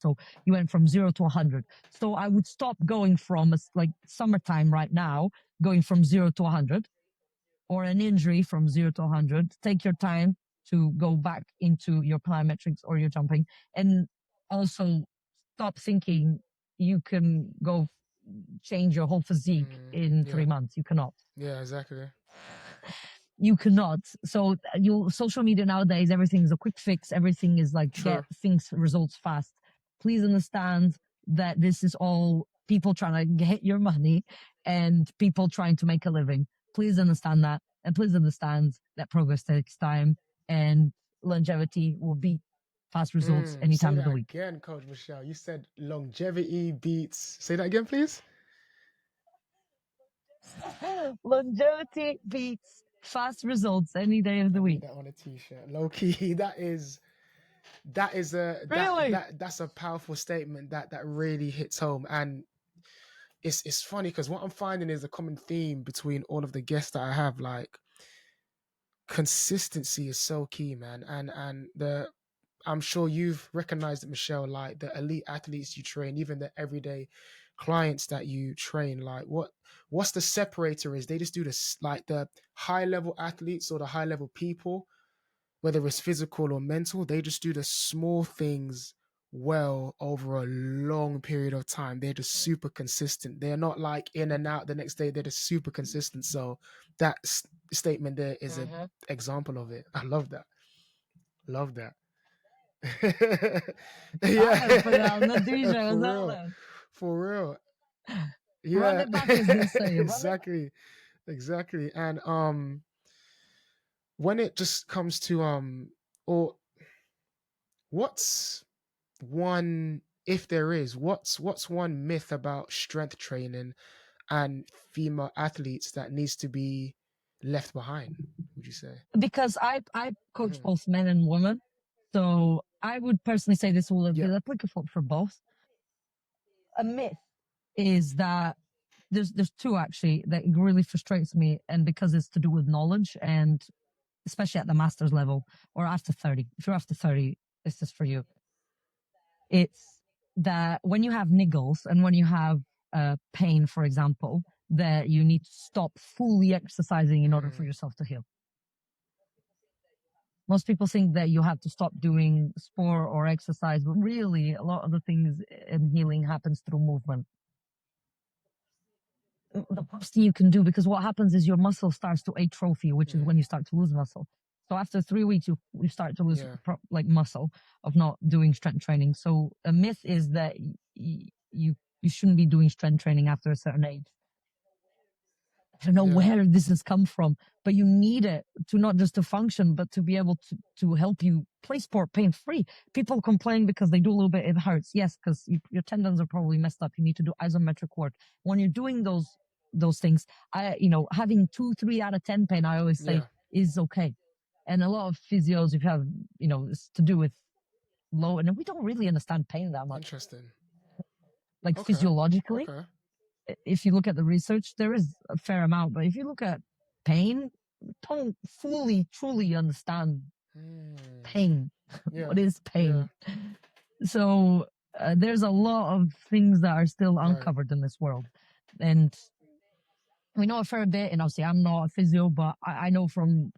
So you went from 0 to 100. So I would stop going from like summertime right now, going from 0 to 100, or an injury from 0 to 100. Take your time to go back into your plyometrics or your jumping, and also stop thinking you can go change your whole physique in Yeah. 3 months. You cannot. Yeah, exactly. You cannot. So you social media nowadays, everything's a quick fix. Everything is like get True. things results fast. Please understand that this is all people trying to get your money and people trying to make a living. Please understand that, and please understand that progress takes time, and longevity will beat fast results any Say time of that the week. again, Coach Michelle. You said longevity beats. Say that again, please. Longevity beats fast results any day of I the need week. that on a t-shirt. Low key, Really? that's a powerful statement that really hits home. And it's funny because what I'm finding is a common theme between all of the guests that I have. Like, consistency is so key, man. And the I'm sure you've recognized it, Michelle, like the elite athletes you train, even the everyday clients that you train. Like, what's the separator is they just do this, like the high level athletes or the high level people, whether it's physical or mental, they just do the small things well over a long period of time. They're just super consistent. They're not like in and out the next day. They're just super consistent. So that statement there is an example of it. I love that. Love that. I gotta put it Yeah, on the t-shirt. Is for that real, loud? for real. Run Yeah, it back, as they say. Run it back. exactly, exactly. And when it just comes to or what's one, if there is, what's one myth about strength training and female athletes that needs to be left behind? Would you say? Because I coach Mhm. both men and women, so I would personally say this will be Yeah, applicable for both. A myth is that there's two actually that really frustrates me, and because it's to do with knowledge, and especially at the master's level or after 30. If you're after 30, this is for you. It's that when you have niggles and when you have pain, for example, that you need to stop fully exercising in order for yourself to heal. Most people think that you have to stop doing sport or exercise, but really, a lot of the things in healing happens through movement. The best thing you can do, because what happens is your muscle starts to atrophy, which is when you start to lose muscle. So after 3 weeks, you start to lose yeah, like muscle of not doing strength training. So a myth is that you shouldn't be doing strength training after a certain age. I don't know yeah, where this has come from, but you need it to not just to function, but to be able to help you play sport pain free. People complain because they do a little bit, it hurts. Yes, because your tendons are probably messed up. You need to do isometric work. When you're doing those things, having 2, 3 out of 10 pain, I always say yeah. is okay. And a lot of physios, if you have, it's to do with low, and we don't really understand pain that much, Interesting. like Okay, physiologically. okay. If you look at the research, there is a fair amount, but if you look at pain, don't fully, truly understand Hmm. pain. Yeah, What is yeah. pain? So there's a lot of things that are still Right. uncovered in this world. And we know a fair bit, and obviously I'm not a physio, but I know from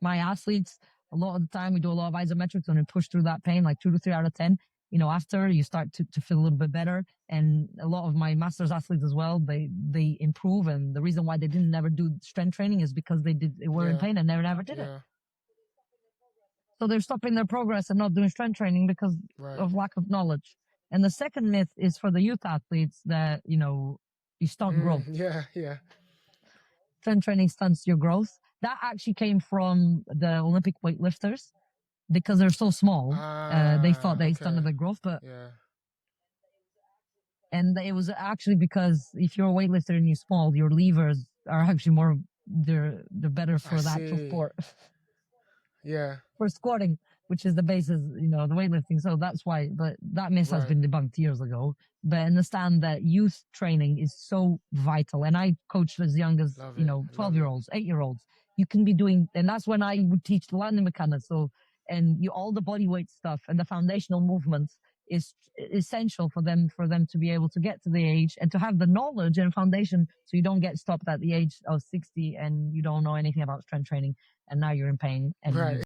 my athletes, a lot of the time we do a lot of isometrics and we push through that pain like 2 to 3 out of 10. After you start to feel a little bit better. And a lot of my masters athletes as well, they improve. And the reason why they didn't never do strength training is because they were in Yeah, pain and never did it. yeah. So they're stopping their progress and not doing strength training because Right. of lack of knowledge. And the second myth is for the youth athletes that, you stunt growth. Yeah, yeah. Strength training stunts your growth. That actually came from the Olympic weightlifters because they're so small. They thought they Okay. stunted their growth, Yeah. and it was actually because if you're a weightlifter and you're small, your levers are actually more, they're better I for the actual see. sport. Yeah. For squatting, which is the basis, the weightlifting. So that's why, but that myth has Right. been debunked years ago. But understand that youth training is so vital. And I coached as young as, Love it. 12 Love year it. olds, 8 year olds. You can be doing, and that's when I would teach the landing mechanics. So, and all the body weight stuff and the foundational movements is essential for them to be able to get to the age and to have the knowledge and foundation, so you don't get stopped at the age of 60 and you don't know anything about strength training and now you're in pain and Right. you